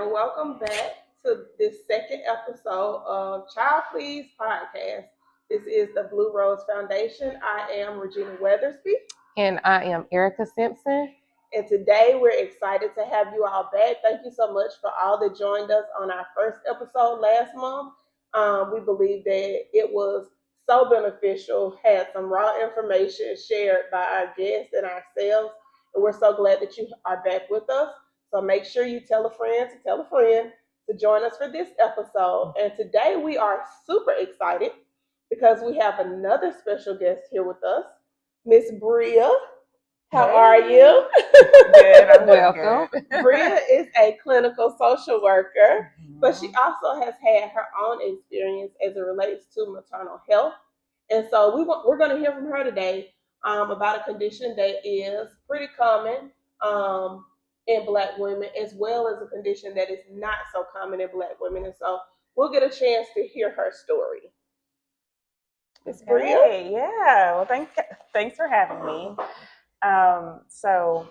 and welcome back to this second episode of Child Please Podcast. This is the Blue Rose Foundation. I am Regina Weathersby. And I am Erica Simpson. And today we're excited to have you all back. Thank you so much for all that joined us on our first episode last month. We believe that it was so beneficial, had some raw information shared by our guests and ourselves. And we're so glad that you are back with us. So make sure you tell a friend to join us for this episode. And today we are super excited because we have another special guest here with us, Miss Breah. How are you? Good, I'm welcome. Breah is a clinical social worker, but she also has had her own experience as it relates to maternal health. And so we're going to hear from her today about a condition that is pretty common in Black women, as well as a condition that is not so common in Black women. And so we'll get a chance to hear her story. Ms. Breah? Yeah. Well, thanks for having me. So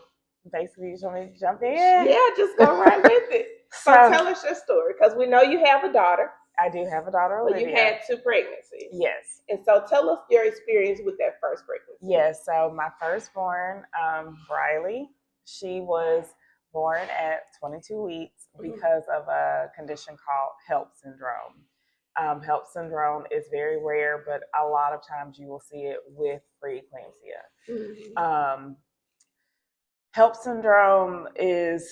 basically, you just want me to jump in? Yeah, just go right with it. So tell us your story, because we know you have a daughter. I do have a daughter, Olivia. But you had 2 pregnancies. Yes. And so tell us your experience with that first pregnancy. Yes. So my firstborn, Briley, she was born at 22 weeks because of a condition called HELLP syndrome. HELLP syndrome is very rare, but a lot of times you will see it with preeclampsia. HELLP syndrome is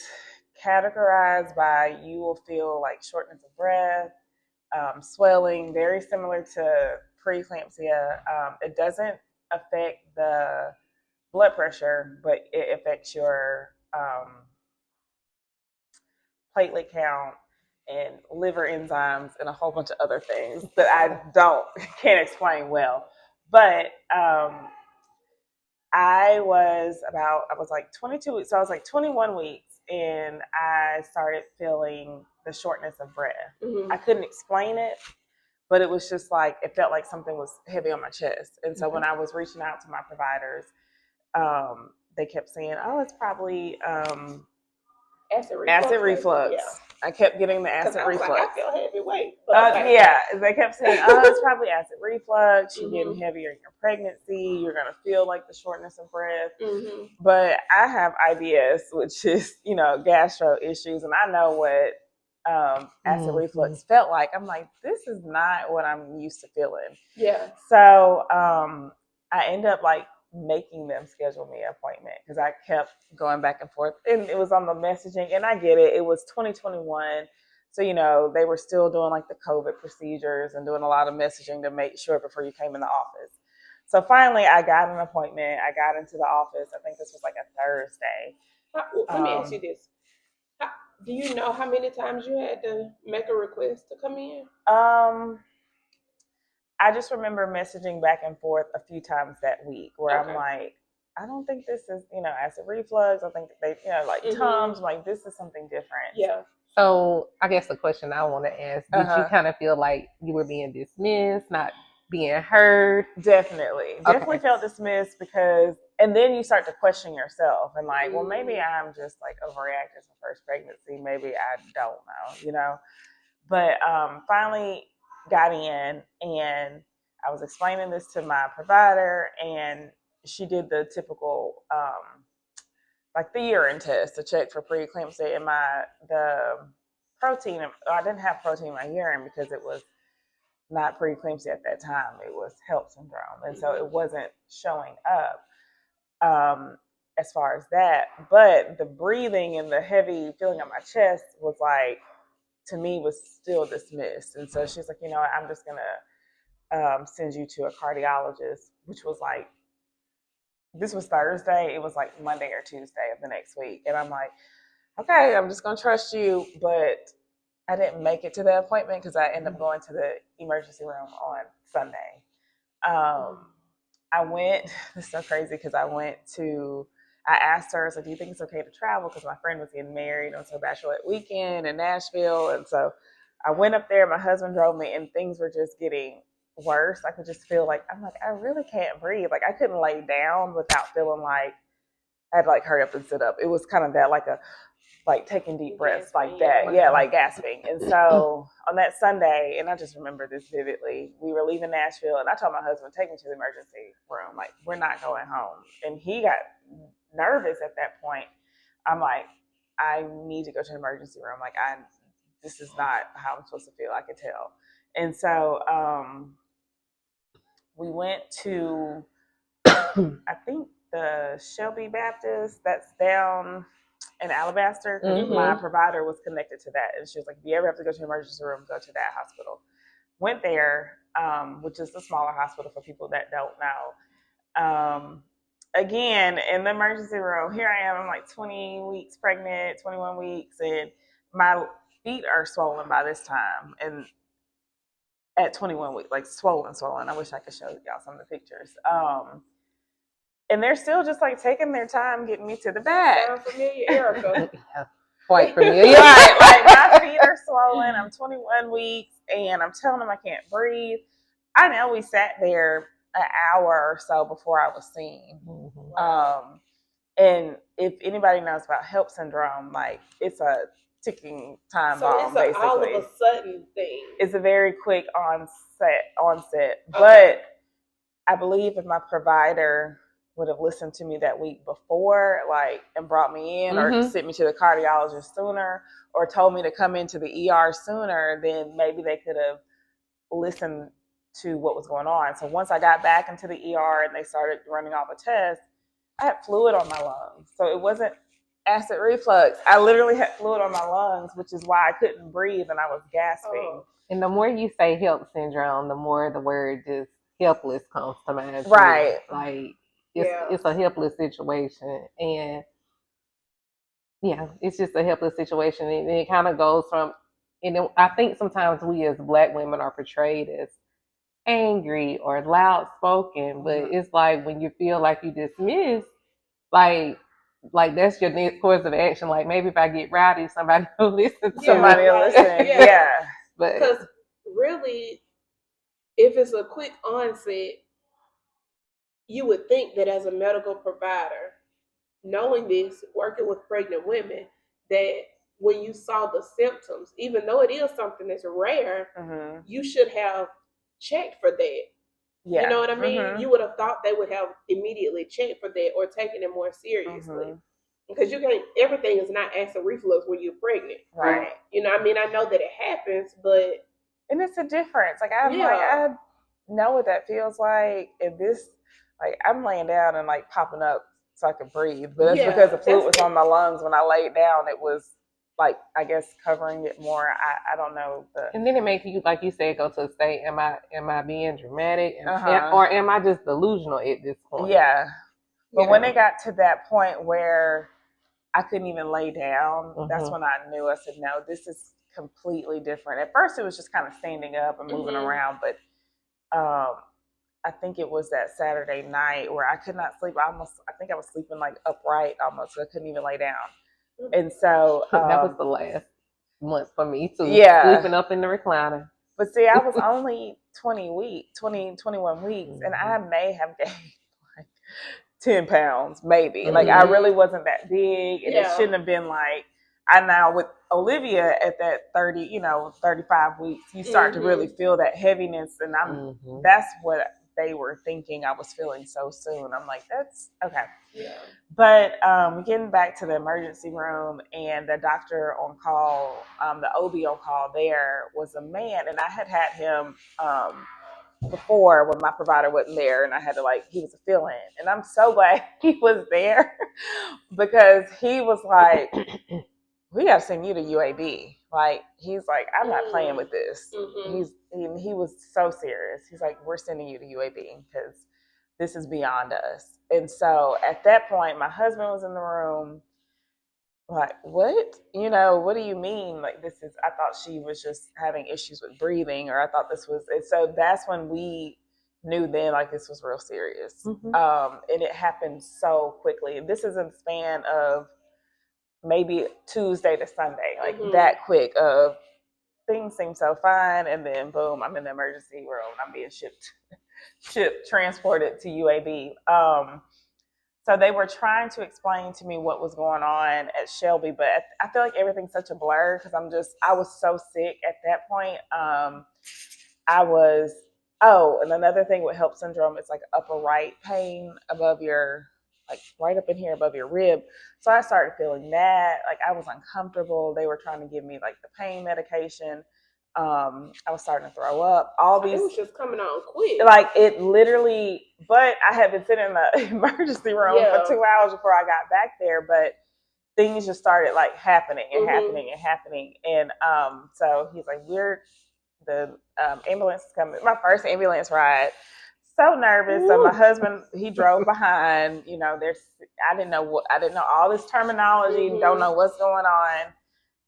categorized by you will feel like shortness of breath, swelling, very similar to preeclampsia. It doesn't affect the blood pressure, but it affects your platelet count and liver enzymes and a whole bunch of other things that I can't explain well. But I was like 22 weeks, so I was like 21 weeks, and I started feeling the shortness of breath. I couldn't explain it, but it was just like, it felt like something was heavy on my chest. And so when I was reaching out to my providers, they kept saying, oh, it's probably acid reflux. Yeah. I kept getting the acid reflux. Like, I feel heavy weight. Yeah, they kept saying, oh, it's probably acid reflux. You're getting heavier in your pregnancy. You're going to feel like the shortness of breath. But I have IBS, which is, gastro issues. And I know what acid reflux felt like. I'm like, this is not what I'm used to feeling. Yeah. So I end up making them schedule me an appointment because I kept going back and forth, and it was on the messaging, and I get it. It was 2021. So, they were still doing the COVID procedures and doing a lot of messaging to make sure before you came in the office. So finally I got an appointment. I got into the office. I think this was a Thursday. Let me ask you this. Do you know how many times you had to make a request to come in? I just remember messaging back and forth a few times that week where I'm like, I don't think this is, acid reflux. I think they, Tums, this is something different. Yeah. So I guess the question I want to ask, did you kind of feel like you were being dismissed, not being heard? Definitely felt dismissed and then you start to question yourself and well, maybe I'm just overreacting to first pregnancy. Maybe I don't know, but finally got in, and I was explaining this to my provider, and she did the typical the urine test to check for preeclampsia, and the protein. I didn't have protein in my urine because it was not preeclampsia at that time. It was HELLP syndrome, and so it wasn't showing up as far as that. But the breathing and the heavy feeling on my chest was to me was still dismissed. And so she's like, I'm just going to send you to a cardiologist, which was this was Thursday. It was Monday or Tuesday of the next week. And I'm like, okay, I'm just going to trust you. But I didn't make it to the appointment because I ended up going to the emergency room on Sunday. I went, it's so crazy because I asked her, so do you think it's okay to travel? Because my friend was getting married on her bachelorette weekend in Nashville. And so I went up there, my husband drove me, and things were just getting worse. I could just feel I really can't breathe. I couldn't lay down without feeling I had to hurry up and sit up. It was kind of that like taking deep breaths like that. Yeah, like gasping. And so on that Sunday, and I just remember this vividly, we were leaving Nashville and I told my husband, take me to the emergency room. Like, we're not going home. And he got nervous at that point. I'm like, I need to go to the emergency room. Like, this is not how I'm supposed to feel. I could tell. And so we went to, I think, the Shelby Baptist that's down in Alabaster. My provider was connected to that. And she was like, if you ever have to go to the emergency room, go to that hospital. Went there, which is the smaller hospital for people that don't know. Again, in the emergency room, here I am, I'm like 20 weeks pregnant, 21 weeks, and my feet are swollen by this time. And at 21 weeks, like swollen. I wish I could show y'all some of the pictures. And they're still just like taking their time getting me to the bed. Sound familiar, Erica? Quite familiar. Right, like my feet are swollen. I'm 21 weeks, and I'm telling them I can't breathe. I know we sat there an hour or so before I was seen. And if anybody knows about HELLP syndrome, like it's a ticking time bomb. It's all of a sudden thing. It's a very quick onset. But I believe if my provider would have listened to me that week before, like, and brought me in or sent me to the cardiologist sooner or told me to come into the ER sooner, then maybe they could have listened to what was going on. So once I got back into the ER and they started running all the tests, I had fluid on my lungs. So it wasn't acid reflux. I literally had fluid on my lungs, which is why I couldn't breathe and I was gasping. And the more you say HELLP syndrome, the more the word just helpless comes to mind. Right. Like, it's a helpless situation. And yeah, it's just a helpless situation. And it kind of goes from, and I think sometimes we as Black women are portrayed as angry or loud spoken, but it's like when you feel like you dismissed, like that's your next course of action. Like, maybe if I get rowdy, somebody will listen to somebody me. Will listen. Yeah. But because really, if it's a quick onset, you would think that as a medical provider, knowing this, working with pregnant women, that when you saw the symptoms, even though it is something that's rare, you should have checked for that. Yeah. You know what I mean? You would have thought they would have immediately checked for that or taken it more seriously. Because you can't, everything is not acid reflux when you're pregnant. Right. You know, I mean, I know that it happens, but. And it's a difference. Like, I know what that feels like. And this, like, I'm laying down and like popping up so I could breathe. But it's because the fluid was on my lungs. When I laid down, it was like, I guess, covering it more. I don't know. And then it makes you, like you said, go to a state, am I being dramatic? Or am I just delusional at this point? Yeah. But when it got to that point where I couldn't even lay down, that's when I knew. I said, no, this is completely different. At first, it was just kind of standing up and moving around. But I think it was that Saturday night where I could not sleep. I think I was sleeping like upright almost. So I couldn't even lay down. And so that was the last month for me too. Yeah. Sleeping up in the recliner. But see, I was only 21 weeks, and I may have gained like 10 pounds, maybe. Like, I really wasn't that big, and it shouldn't have been like, I now with Olivia at that 35 weeks, you start to really feel that heaviness, and that's what they were thinking I was feeling so soon. I'm like, that's okay. Yeah. But getting back to the emergency room, and the doctor on call, the OB on call there was a man, and I had him before when my provider wasn't there, and I had to he was a fill-in, and I'm so glad he was there because he was like, we got to send you to UAB. Like, he's like, I'm not playing with this. He was so serious. He's like, we're sending you to UAB because this is beyond us. And so at that point, my husband was in the room. Like, what? What do you mean? Like, this is, I thought she was just having issues with breathing, or I thought this was, and so that's when we knew then, like, this was real serious. And it happened so quickly. This is in the span of maybe Tuesday to Sunday, like that quick of things seem so fine. And then boom, I'm in the emergency room. I'm being transported to UAB. So they were trying to explain to me what was going on at Shelby, but I feel like everything's such a blur because I was so sick at that point. And another thing with HELLP syndrome, it's like upper right pain above your, like right up in here above your rib. So I started feeling that, like I was uncomfortable. They were trying to give me like the pain medication. I was starting to throw up. It was just coming on quick. Like it literally, but I had been sitting in the emergency room for 2 hours before I got back there, but things just started like happening and happening and happening. And so he's like, the ambulance is coming. My first ambulance ride. So nervous. So my husband, he drove behind. You know, I didn't know all this terminology. Don't know what's going on.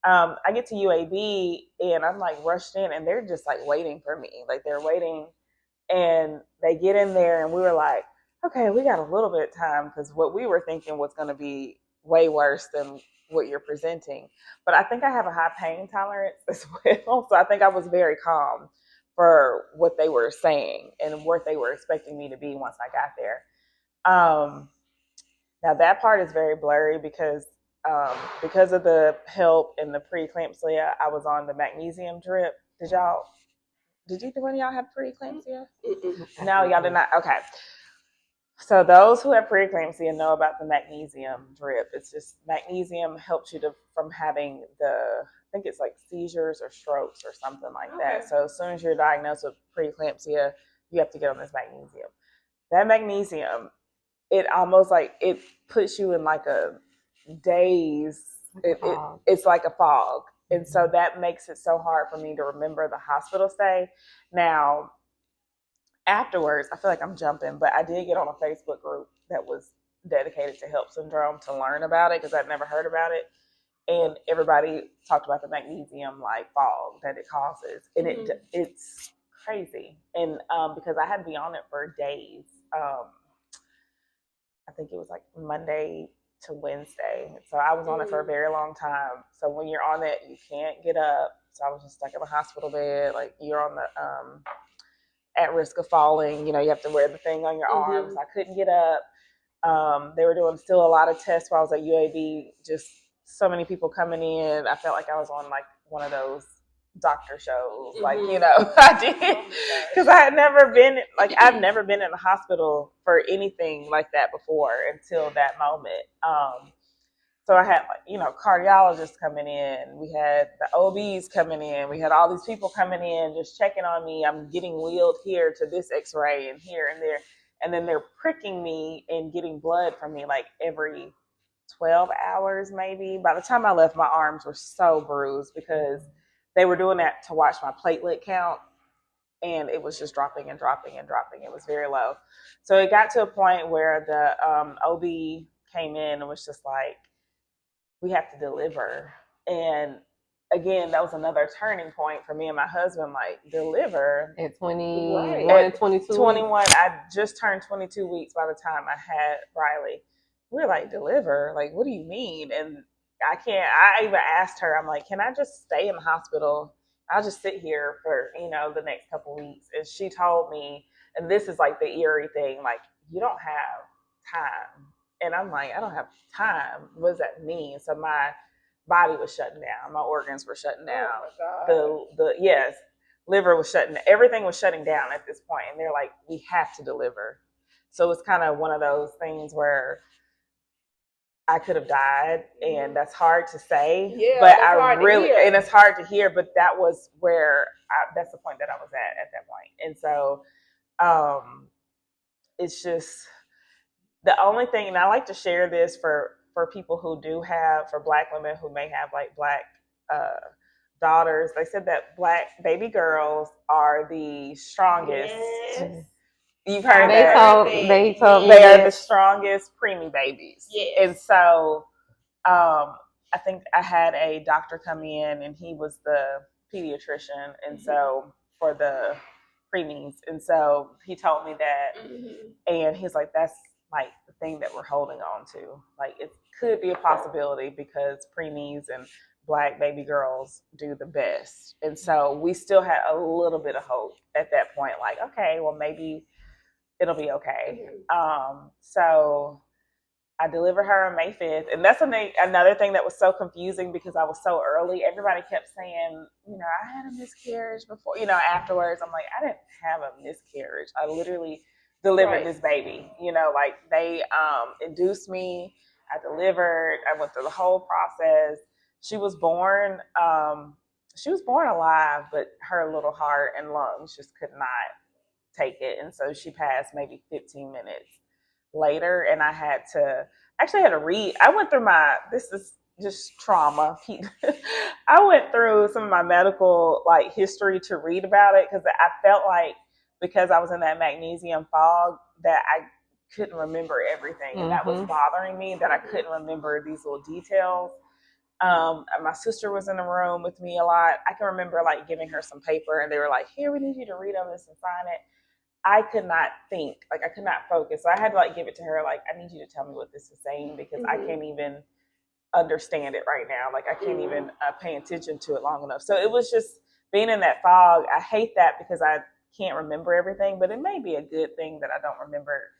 I get to UAB and I'm like rushed in, and they're just like waiting for me. Like they're waiting, and they get in there, and we were like, okay, we got a little bit of time because what we were thinking was going to be way worse than what you're presenting. But I think I have a high pain tolerance as well. So I think I was very calm for what they were saying and what they were expecting me to be once I got there. Now that part is very blurry because of the HELLP and the preeclampsia, I was on the magnesium drip. Did either one of y'all have preeclampsia? No, y'all did not. Okay. So those who have preeclampsia know about the magnesium drip. It's just magnesium helps you from having I think it's like seizures or strokes or something like that. So as soon as you're diagnosed with preeclampsia, you have to get on this magnesium. That magnesium, it almost like it puts you in like a daze. It's like a fog. And so that makes it so hard for me to remember the hospital stay. Now, afterwards, I feel like I'm jumping, but I did get on a Facebook group that was dedicated to HELLP syndrome to learn about it because I'd never heard about it. And everybody talked about the magnesium like fog that it causes. And it's crazy. And because I had to be on it for days. I think it was like Monday to Wednesday. So I was on it for a very long time. So when you're on it, you can't get up. So I was just stuck in the hospital bed. Like you're on the at risk of falling. You know, you have to wear the thing on your arms. I couldn't get up. They were doing still a lot of tests while I was at UAB. Just so many people coming in. I felt like I was on like one of those doctor shows. Like, you know, I did. Because I've never been in a hospital for anything like that before until that moment. So I had, like, you know, cardiologists coming in. We had the OBs coming in. We had all these people coming in just checking on me. I'm getting wheeled here to this x-ray and here and there. And then they're pricking me and getting blood from me like every 12 hours maybe. By the time I left, my arms were so bruised because they were doing that to watch my platelet count. And it was just dropping and dropping and dropping. It was very low. So it got to a point where the OB came in and was just like, we have to deliver. And again, that was another turning point for me and my husband, like deliver. At 21, 22? 21. I just turned 22 weeks by the time I had Riley. We were like, deliver? Like, what do you mean? And I even asked her, I'm like, can I just stay in the hospital? I'll just sit here for, you know, the next couple weeks. And she told me, and this is like the eerie thing, like, you don't have time. And I'm like, I don't have time. What does that mean? So my body was shutting down. My organs were shutting down. Oh my God. Liver was shutting down. Everything was shutting down at this point. And they're like, we have to deliver. So it's kind of one of those things where I could have died, and that's hard to say. Yeah, but and it's hard to hear. But that was that's the point that I was at that point. And so, it's just the only thing. And I like to share this for people who for Black women who may have like Black daughters. They said that Black baby girls are the strongest. Yes. You've heard that. They told me they are the strongest preemie babies. Yes. And so I think I had a doctor come in, and he was the pediatrician, and so for the preemies. And so he told me that, and he's like, that's like the thing that we're holding on to. Like, it could be a possibility because preemies and Black baby girls do the best. And so we still had a little bit of hope at that point. Like, okay, well, maybe it'll be okay. So I delivered her on May 5th. And that's another thing that was so confusing because I was so early. Everybody kept saying, I had a miscarriage before, afterwards. I'm like, I didn't have a miscarriage. I literally delivered this baby, like they induced me. I delivered. I went through the whole process. She was born alive, but her little heart and lungs just could not take it. And so she passed maybe 15 minutes later, and I had to read. I went through this is just trauma. I went through some of my medical history to read about it because I felt like because I was in that magnesium fog that I couldn't remember everything, and that was bothering me, that I couldn't remember these little details. My sister was in the room with me a lot. I can remember giving her some paper, and they were like, "Here, we need you to read on this and sign it." I could not think, I could not focus. So I had to give it to her. I need you to tell me what this is saying because I can't even understand it right now. I can't even pay attention to it long enough. So it was just being in that fog. I hate that because I can't remember everything, but it may be a good thing that I don't remember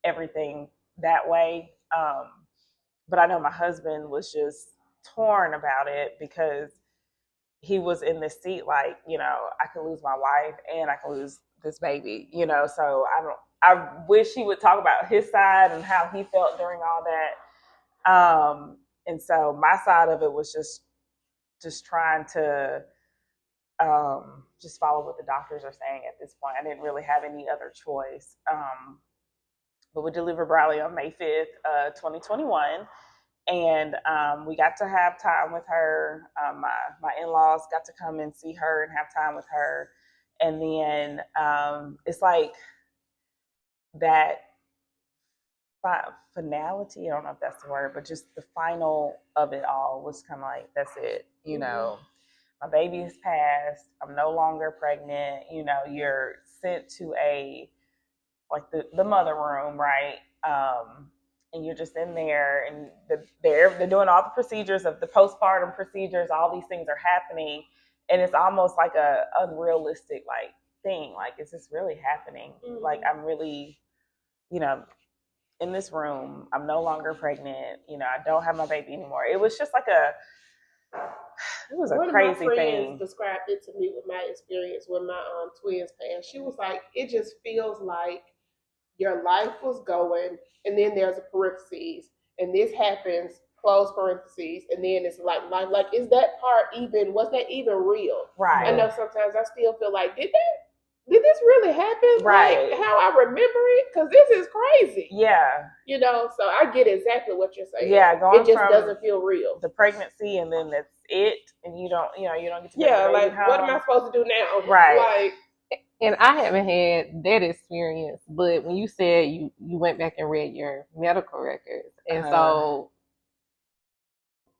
everything that way. But I know my husband was just torn about it because he was in this seat I could lose my wife and I could lose this baby, so I wish he would talk about his side and how he felt during all that. And so my side of it was just trying to just follow what the doctors are saying at this point. I didn't really have any other choice. But we delivered Briley on May 5th, 2021. And we got to have time with her. My in-laws got to come and see her and have time with her. And then it's that finality, I don't know if that's the word, but just the final of it all was kind of that's it. My baby has passed. I'm no longer pregnant. You're sent to the mother room, right? And you're just in there, and they're doing all the procedures of the postpartum procedures. All these things are happening, and it's almost like a unrealistic thing. Is this really happening? I'm really, in this room. I'm no longer pregnant. I don't have my baby anymore. It was just it was a crazy thing. One of my friends described it to me with my experience when my twins passed. She was like, it just feels like your life was going, and then there's a parentheses, and this happens, close parentheses, and then it's life. Is that part even, was that even real? Right. I know sometimes I still feel did this really happen? Right. How I remember it? Because this is crazy. Yeah. So I get exactly what you're saying. Yeah, it just doesn't feel real. The pregnancy, and then that's it, and you don't get to what am I supposed to do now? Right. And I haven't had that experience, but when you said you went back and read your medical records, and so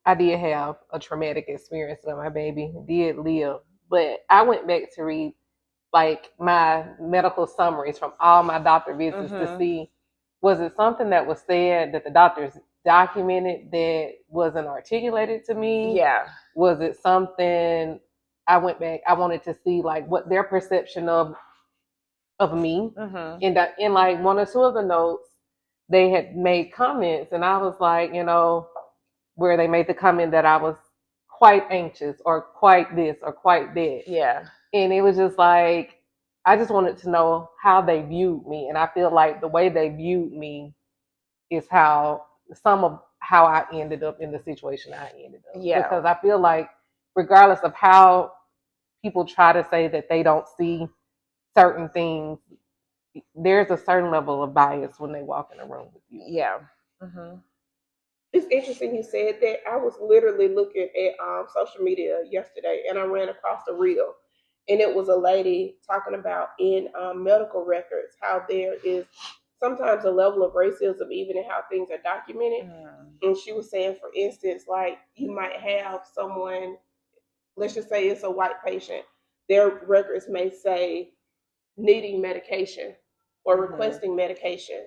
I did have a traumatic experience with my baby, did live, but I went back to read my medical summaries from all my doctor visits to see, was it something that was said that the doctors documented that wasn't articulated to me? Yeah. Was it something I went back, I wanted to see what their perception of me. And in one or two of the notes, they had made comments, and I was where they made the comment that I was quite anxious or quite this or quite that. Yeah. And it was just I just wanted to know how they viewed me. And I feel like the way they viewed me is some of how I ended up in the situation I ended up. Yeah. Because I feel regardless of how people try to say that they don't see certain things, there's a certain level of bias when they walk in a room with you. Yeah. It's interesting you said that. I was literally looking at social media yesterday, and I ran across a reel, and it was a lady talking about in medical records how there is sometimes a level of racism even in how things are documented. And she was saying, for instance, you might have someone, let's just say it's a white patient, their records may say needing medication or requesting medication,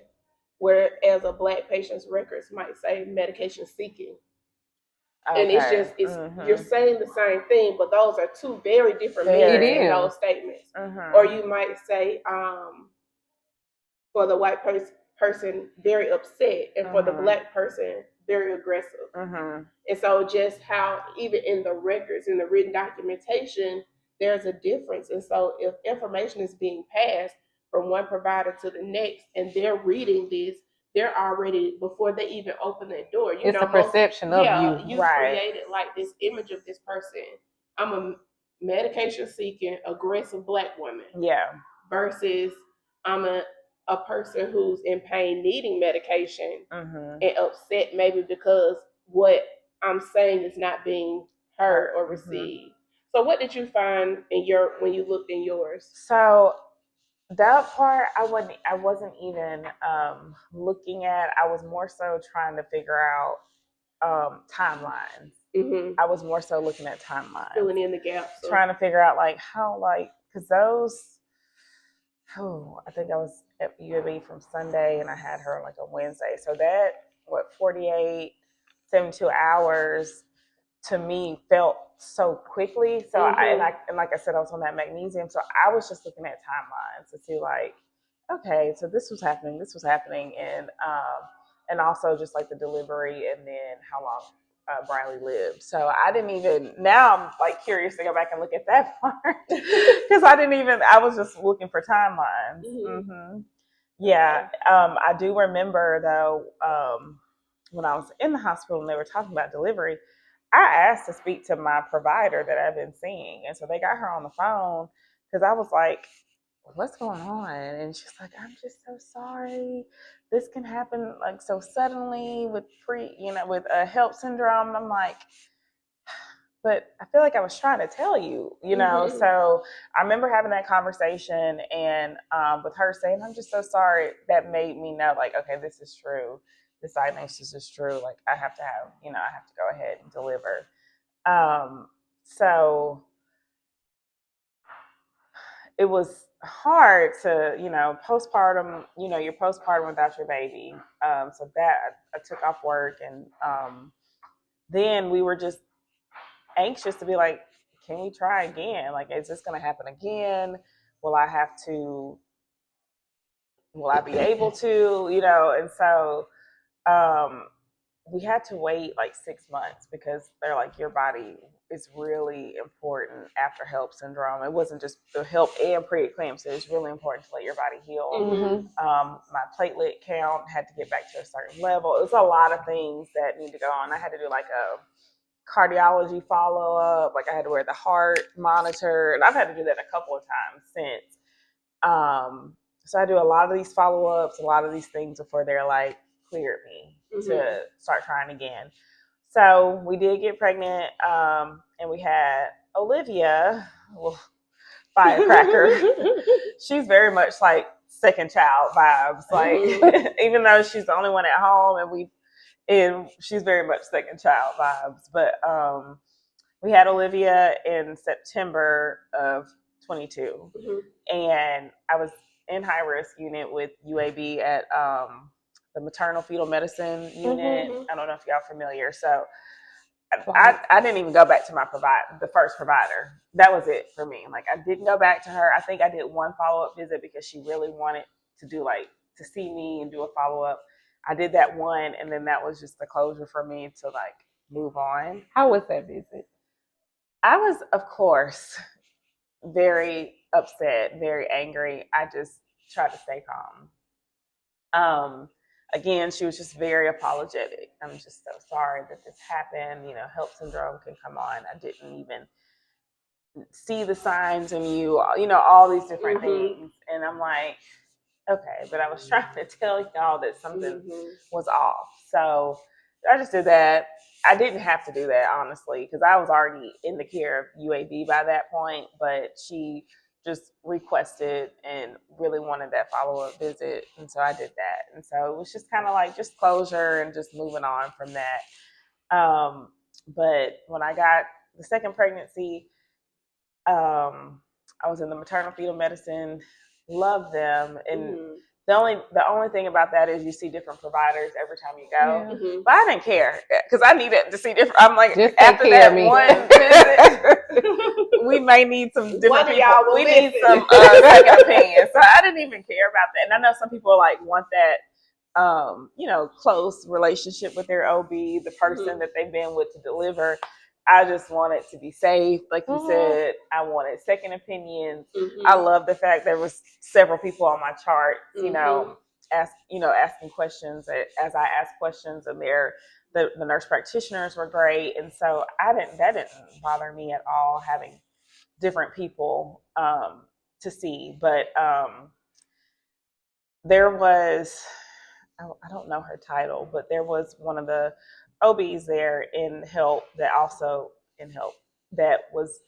whereas a black patient's records might say medication seeking. Okay. And you're saying the same thing, but those are two very different meanings in those statements. Or you might say, for the white person very upset, and for the Black person very aggressive. And so just how even in the records, in the written documentation, there's a difference. And so if information is being passed from one provider to the next and they're reading this, they're already, before they even open that door, it's a perception of you. You created like this image of this person. I'm a medication seeking, aggressive Black woman. Yeah. Versus I'm a person who's in pain needing medication and upset maybe because what I'm saying is not being heard or received. So what did you find in when you looked in yours? So that part I wasn't even looking at. I was more so trying to figure out timelines. I was more so looking at timelines, filling in the gaps, trying to figure out like how, like, because those. I think I was at UAB from Sunday and I had her like a Wednesday. So that 48, 72 hours to me felt so quickly. So and like I said, I was on that magnesium. So I was just looking at timelines to see like, okay, so this was happening, and also just like the delivery and then how long Briley lived. So I didn't even, now I'm like curious to go back and look at that part because I was just looking for timelines. Yeah. I do remember though, when I was in the hospital and they were talking about delivery, I asked to speak to my provider that I've been seeing. And so they got her on the phone because I was like, what's going on? And she's like, I'm just so sorry. This can happen like so suddenly with with a HELLP syndrome. And I'm like, but I feel like I was trying to tell you, So I remember having that conversation and with her saying, I'm just so sorry. That made me know like, okay, this is true. This diagnosis is true. Like I have to go ahead and deliver. So it was hard to, postpartum, you're postpartum without your baby. So that I took off work and then we were just anxious to be like, can we try again? Like, is this going to happen again? Will I be able to, and so we had to wait like 6 months because they're like, your body is really important after HELLP syndrome. It wasn't just the HELLP and preeclampsia. It's really important to let your body heal. My platelet count had to get back to a certain level. It was a lot of things that need to go on. I had to do like a cardiology follow-up. Like I had to wear the heart monitor, and I've had to do that a couple of times since. So I do a lot of these follow-ups, a lot of these things before they're like, cleared me to start trying again. So we did get pregnant, and we had Olivia, firecracker. She's very much like second child vibes. Like even though she's the only one at home, and she's very much second child vibes. But we had Olivia in September of 22, and I was in high risk unit with UAB at the maternal fetal medicine unit. I don't know if y'all are familiar. So I didn't even go back to my the first provider. That was it for me. Like I didn't go back to her. I think I did one follow-up visit because she really wanted to see me and do a follow-up. I did that one, and then that was just the closure for me to like move on. How was that visit? I was, of course, very upset, very angry. I just tried to stay calm. Again, she was just very apologetic. I'm just so sorry that this happened. HELLP syndrome can come on. I didn't even see the signs in you, all these different things. And I'm like, okay, but I was trying to tell y'all that something was off. So I just did that. I didn't have to do that, honestly, because I was already in the care of UAB by that point, but she just requested and really wanted that follow-up visit. And so I did that. And so it was just kind of like just closure and just moving on from that. But when I got the second pregnancy, I was in the maternal fetal medicine, loved them. And the only thing about that is you see different providers every time you go. But I didn't care because I needed to see different. I'm like, just after that one visit, we may need some different people. We need some second opinion. So I didn't even care about that. And I know some people like want that close relationship with their OB, the person that they've been with to deliver. I just want it to be safe. Like you said, I wanted second opinions. I love the fact there was several people on my chart, asking questions as I asked questions, and the nurse practitioners were great. And so that didn't bother me at all, having different people to see. But there was, I don't know her title, but there was one of the OBs there in HELLP that was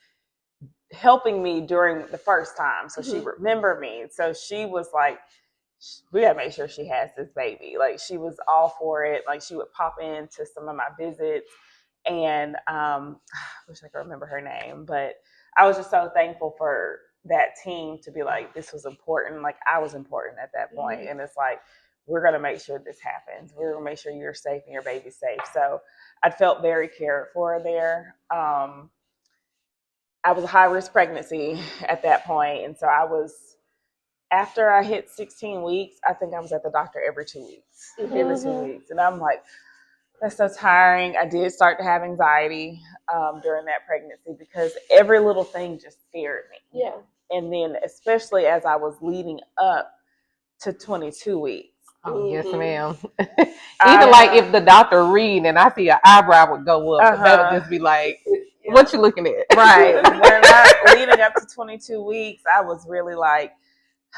helping me during the first time. So she remembered me. So she was like, we gotta make sure she has this baby. Like, she was all for it. Like, she would pop into some of my visits, and I wish I could remember her name, but I was just so thankful for that team to be like, this was important. Like, I was important at that point. And it's like, we're going to make sure this happens. We're going to make sure you're safe and your baby's safe. So I felt very cared for there. I was a high-risk pregnancy at that point. And so after I hit 16 weeks, I think I was at the doctor every 2 weeks. Every 2 weeks. And I'm like, that's so tiring. I did start to have anxiety during that pregnancy because every little thing just scared me. Yeah. And then especially as I was leading up to 22 weeks. Oh, yes, ma'am. Even like if the doctor read and I see an eyebrow would go up, that would just be like, what you looking at? Right. When I leading up to 22 weeks, I was really like,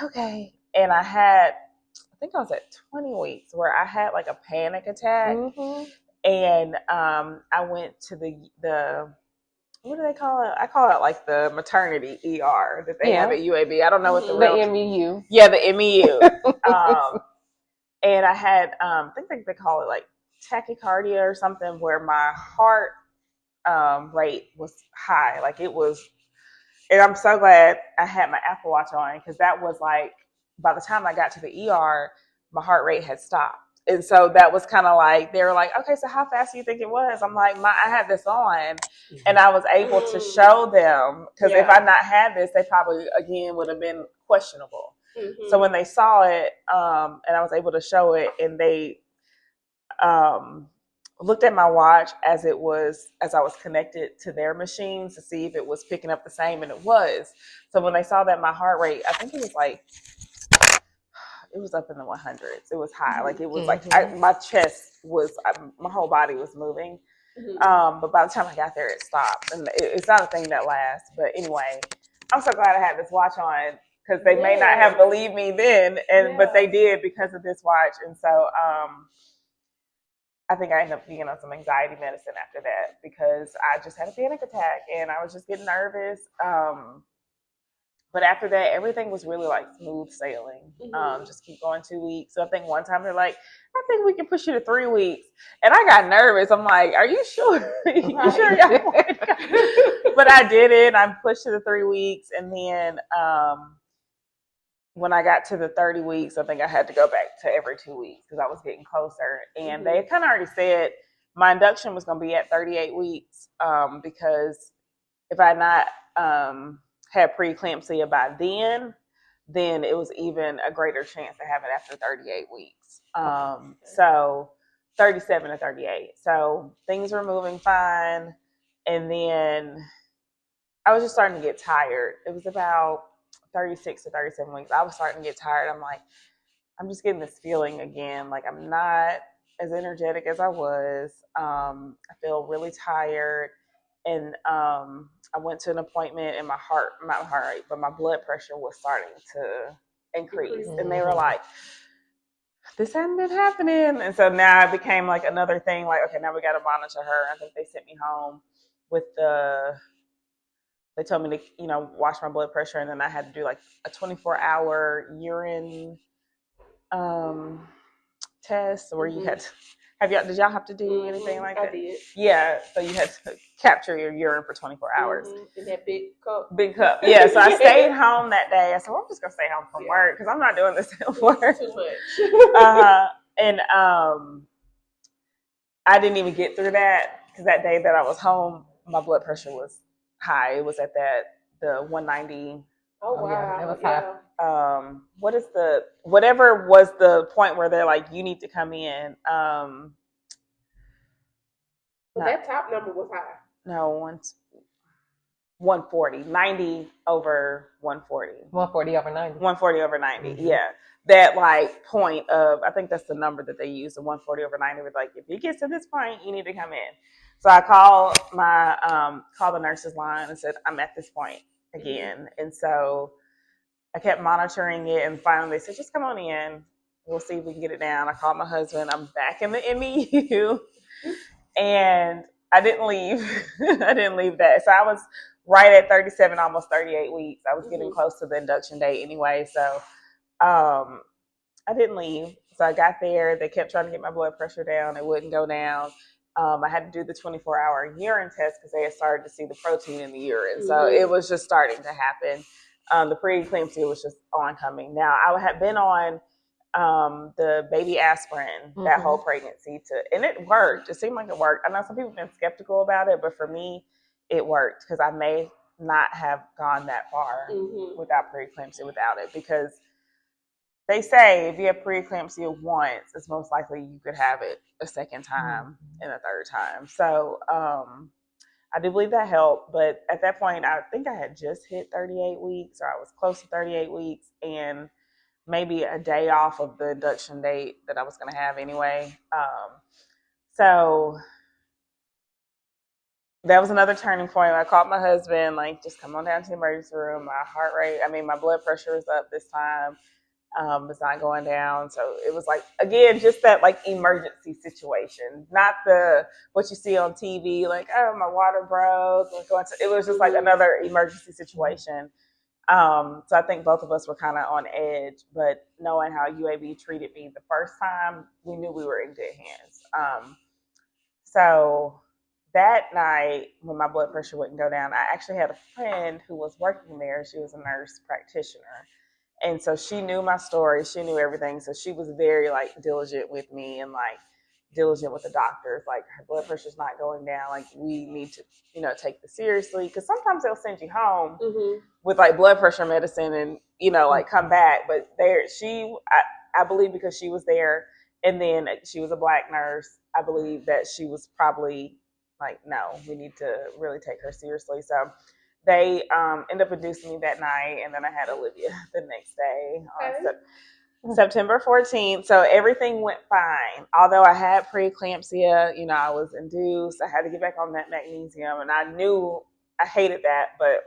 okay. And I think I was at 20 weeks where I had like a panic attack. And I went to the what do they call it? I call it like the maternity ER that they have at UAB. I don't know what the MEU. Yeah, the MEU. And I had, I think they call it like tachycardia or something, where my heart rate was high. Like, it was, and I'm so glad I had my Apple Watch on, because that was like, by the time I got to the ER, my heart rate had stopped. And so that was kind of like, they were like, okay, so how fast do you think it was? I'm like, I had this on, and I was able to show them, because if I not had this, they probably, again, would have been questionable. So when they saw it, and I was able to show it, and they looked at my watch as I was connected to their machines to see if it was picking up the same, and it was. So when they saw that my heart rate, I think it was up in the 100s. It was high. Like, it was like my chest was, my whole body was moving. But by the time I got there, it stopped. And it's not a thing that lasts. But anyway, I'm so glad I had this watch on, because they may not have believed me then, but they did because of this watch. And so I think I ended up being on some anxiety medicine after that, because I just had a panic attack and I was just getting nervous. But after that, everything was really like smooth sailing. Just keep going 2 weeks. So I think one time they're like, I think we can push you to 3 weeks. And I got nervous. I'm like, are you sure? You sure y'all want to go? But I did it. I pushed to the 3 weeks. And then when I got to the 30 weeks, I think I had to go back to every 2 weeks, because I was getting closer. And they kind of already said my induction was going to be at 38 weeks, because if I had not had preeclampsia by then it was even a greater chance to have it after 38 weeks. So 37 to 38. So things were moving fine. And then I was just starting to get tired. It was about 36 to 37 weeks. I was starting to get tired. I'm like, I'm just getting this feeling again. Like, I'm not as energetic as I was. I feel really tired. And I went to an appointment, and my blood pressure was starting to increase. And they were like, this hadn't been happening. And so now it became like another thing, like, okay, now we got to monitor her. I think they sent me home with they told me to, watch my blood pressure. And then I had to do like a 24-hour urine test, where you had to, did y'all have to do anything like that? I did. Yeah, so you had to capture your urine for 24 hours. In that big cup. Yeah, so I stayed home that day. I said, well, I'm just going to stay home from work, because I'm not doing this at work. Too much. And I didn't even get through that, because that day that I was home, my blood pressure was high. It was at the 190 Oh wow, yeah, that was high. Whatever was the point where they're like, you need to come in. That top number was high. No, once 140, 90 over 140. 140 over 90. 140 over 90, Mm-hmm. yeah. That like point of, I think that's the number that they use, the 140 over 90, was like, if you get to this point, you need to come in. So I called the nurse's line and said, I'm at this point again. Mm-hmm. And so I kept monitoring it, and finally they said, just come on in. We'll see if we can get it down. I called my husband. I'm back in the MEU. And I didn't leave. I didn't leave that. So I was right at 37, almost 38 weeks. I was getting close to the induction date anyway. So I didn't leave. So I got there. They kept trying to get my blood pressure down. It wouldn't go down. I had to do the 24-hour urine test because they had started to see the protein in the urine. Mm-hmm. So it was just starting to happen. The preeclampsia was just oncoming. Now, I had been on the baby aspirin that whole pregnancy and it worked. It seemed like it worked. I know some people have been skeptical about it, but for me, it worked because I may not have gone that far without preeclampsia without it, because they say if you have preeclampsia once, it's most likely you could have it a second time and a third time. So I do believe that helped. But at that point, I think I had just hit 38 weeks, or I was close to 38 weeks, and maybe a day off of the induction date that I was going to have anyway. So that was another turning point. I called my husband, like, just come on down to the emergency room. My blood pressure is up this time. It's not going down. So it was like, again, just that like emergency situation, not what you see on TV, like, oh, my water broke. It was just like another emergency situation. So I think both of us were kind of on edge, but knowing how UAB treated me the first time, we knew we were in good hands. So that night, when my blood pressure wouldn't go down, I actually had a friend who was working there. She was a nurse practitioner. And so she knew my story. She knew everything. So she was very like diligent with me and like diligent with the doctors. Like, her blood pressure's not going down. Like, we need to, take this seriously. Because sometimes they'll send you home with like blood pressure medicine and, like come back. But I believe because she was there and then she was a Black nurse, I believe that she was probably like, no, we need to really take her seriously. So they ended up inducing me that night, and then I had Olivia the next day on September 14th. So everything went fine. Although I had preeclampsia, I was induced. I had to get back on that magnesium, and I knew I hated that, but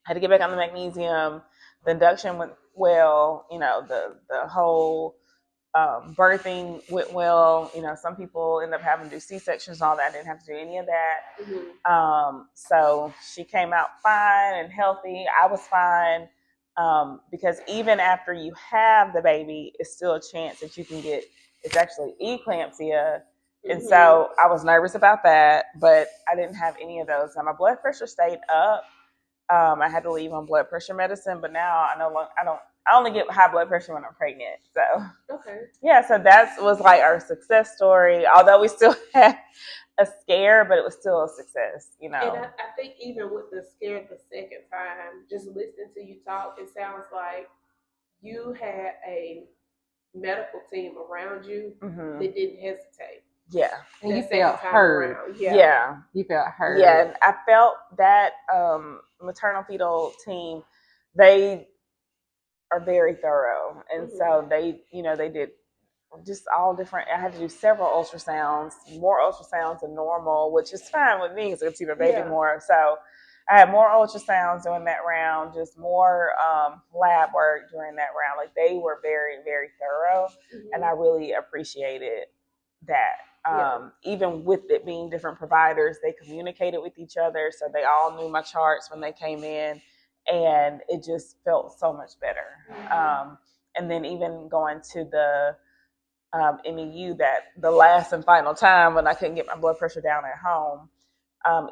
I had to get back on the magnesium. The induction went well. The whole birthing went well. Some people end up having to do C-sections and all that. I didn't have to do any of that. So she came out fine and healthy. I was fine, because even after you have the baby, it's still a chance that you can get, it's actually eclampsia. And so I was nervous about that, but I didn't have any of those. Now my blood pressure stayed up. I had to leave on blood pressure medicine, but now I only get high blood pressure when I'm pregnant. So yeah, so that was like our success story. Although we still had a scare, but it was still a success, And I think even with the scare the second time, just listening to you talk, it sounds like you had a medical team around you that didn't hesitate. Yeah. And you felt heard. Yeah. You felt heard. Yeah. And I felt that maternal fetal team, they are very thorough. And so they did just all different. I had to do several ultrasounds, more ultrasounds than normal, which is fine with me because I could see my baby more. So I had more ultrasounds during that round, just more lab work during that round. Like, they were very, very thorough, and I really appreciated that. Even with it being different providers, they communicated with each other, so they all knew my charts when they came in, and it just felt so much better. And then even going to the MEU, that the last and final time when I couldn't get my blood pressure down at home,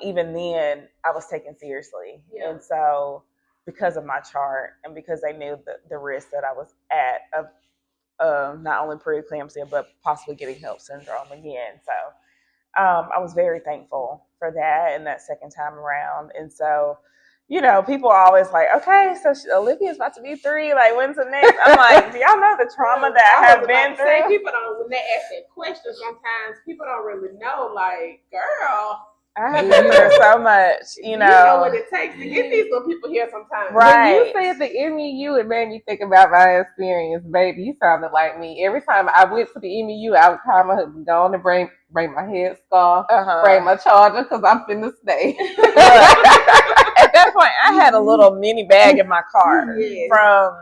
even then I was taken seriously. And so because of my chart and because they knew the risk that I was at of not only preeclampsia, but possibly getting HELLP syndrome again. So I was very thankful for that and that second time around. And so you know, people are always like, okay, so Olivia's about to be 3. Like, when's the next? I'm like, do y'all know the trauma that I have been through? People don't, when they ask that question, sometimes people don't really know. Like, girl, I have been through so much, you know. You know what it takes to get these little people here sometimes. Right. When you said the MEU, it made me think about my experience, baby. You sounded like me. Every time I went to the MEU, I would call my husband, go on and bring my headscarf, bring my charger, because I'm finna stay. At that point, I had a little mini bag in my car from,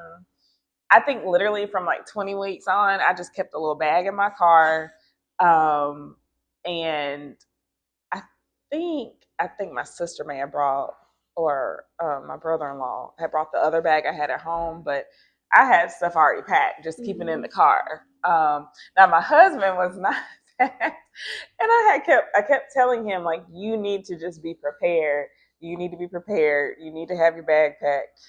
I think literally from like 20 weeks on, I just kept a little bag in my car. And I think my sister may have brought, or my brother-in-law had brought the other bag I had at home, but I had stuff already packed, just keeping in the car. Now my husband was not and I kept telling him, like, you need to just be prepared. You need to be prepared. You need to have your bag packed.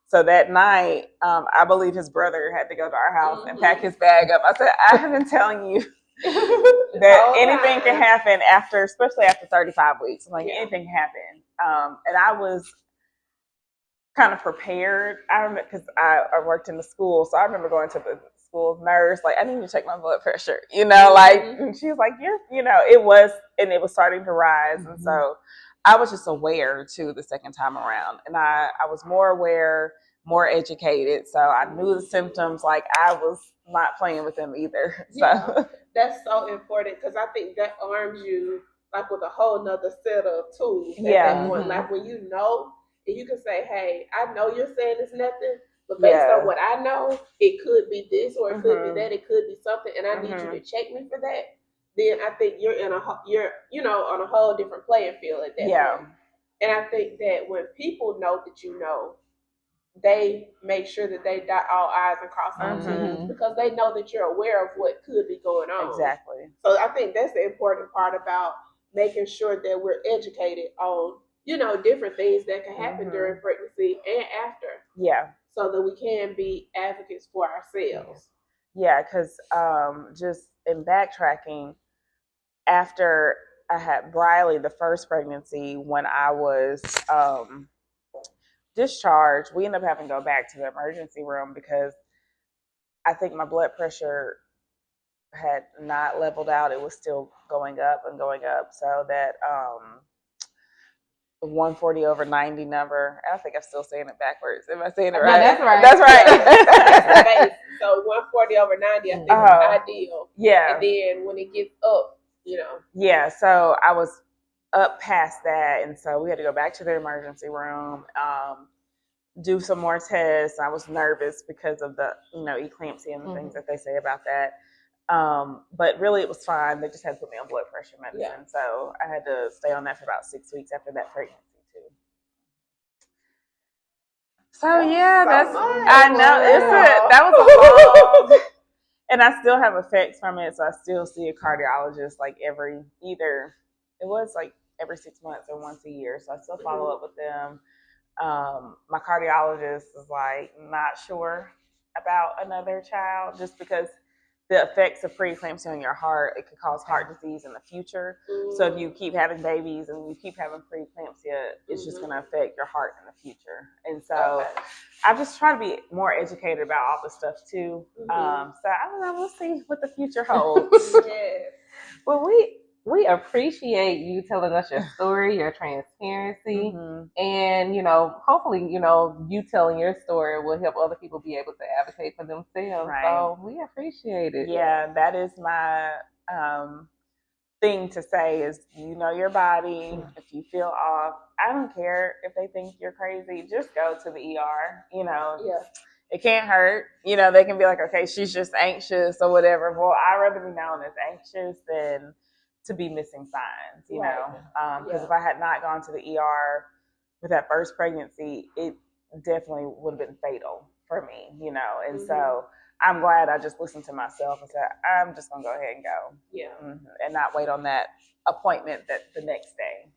So that night, I believe his brother had to go to our house and pack his bag up. I said, I have been telling you that anything can happen after, especially after 35 weeks. Like, anything can happen. And I was kind of prepared. I remember, because I worked in the school, so I remember going to the school nurse, like, I need to check my blood pressure, you know, like, and she was like, it was starting to rise. And so I was just aware too the second time around, and I was more aware, more educated, so I knew the symptoms. Like, I was not playing with them either. So that's so important, because I think that arms you like with a whole nother set of tools at that point. Like, when you know, and you can say, hey, I know you're saying it's nothing, but based on what I know, it could be this, or it could be that, it could be something, and I need you to check me for that. Then I think you're on a whole different playing field at that point. And I think that when people know that you know, they make sure that they dot all I's and cross all T's, because they know that you're aware of what could be going on. Exactly. So I think that's the important part about making sure that we're educated on, different things that can happen during pregnancy and after. Yeah. So that we can be advocates for ourselves. Yeah, because just in backtracking, after I had Briley, the first pregnancy, when I was discharged, we ended up having to go back to the emergency room because I think my blood pressure had not leveled out. It was still going up and going up. So that 140/90 number, I think I'm still saying it backwards. Am I saying it right? Yeah, that's right. That's right. That's so 140/90, I think, is ideal. Yeah. And then when it gets up, Yeah, so I was up past that, and so we had to go back to the emergency room, do some more tests. I was nervous because of the, eclampsia and the things that they say about that. But really it was fine. They just had to put me on blood pressure medicine. Yeah. So I had to stay on that for about 6 weeks after that pregnancy too. So I know that was a long, and I still have effects from it. So I still see a cardiologist like every 6 months or once a year. So I still follow up with them. My cardiologist is like not sure about another child, just because the effects of preeclampsia on your heart, it could cause heart disease in the future. So if you keep having babies and you keep having preeclampsia, it's just going to affect your heart in the future. And so I just try to be more educated about all this stuff too. So I don't know, we'll see what the future holds. Well, we appreciate you telling us your story, your transparency, and hopefully, you telling your story will help other people be able to advocate for themselves. Right. So we appreciate it. Yeah, that is my thing to say is, your body. If you feel off, I don't care if they think you're crazy. Just go to the ER. It can't hurt. They can be like, okay, she's just anxious or whatever. Well, I'd rather be known as anxious than to be missing signs, because if I had not gone to the ER with that first pregnancy, it definitely would have been fatal for me, and so I'm glad I just listened to myself and said, I'm just going to go ahead and go. And not wait on that appointment the next day.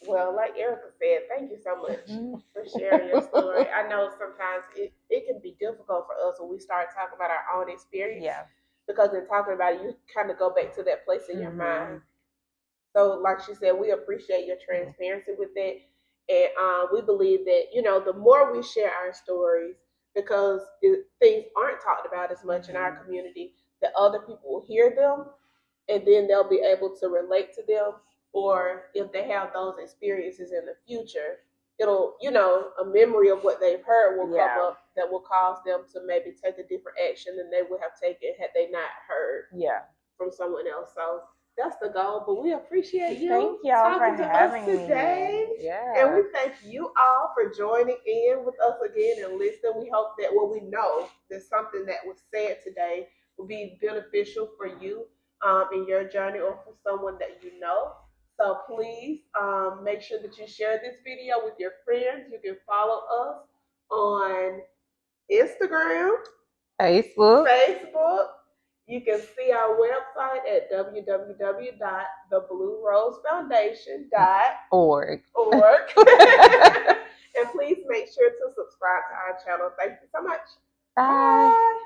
Well, like Erica said, thank you so much for sharing your story. I know sometimes it can be difficult for us when we start talking about our own experience. Yeah. Because in talking about it, you kind of go back to that place in your mind. So like she said, we appreciate your transparency with that. And we believe that, the more we share our stories, because things aren't talked about as much in our community, that other people will hear them, and then they'll be able to relate to them. Or if they have those experiences in the future, it'll, a memory of what they've heard will come up that will cause them to maybe take a different action than they would have taken had they not heard from someone else. So that's the goal. But we appreciate you Thank y'all talking for to having us today. me. Yeah. And we thank you all for joining in with us again and listening. We hope that we know that something that was said today will be beneficial for you in your journey or for someone that you know. So please make sure that you share this video with your friends. You can follow us on Instagram, Facebook. You can see our website at www.thebluerosefoundation.org. And please make sure to subscribe to our channel. Thank you so much. Bye. Bye.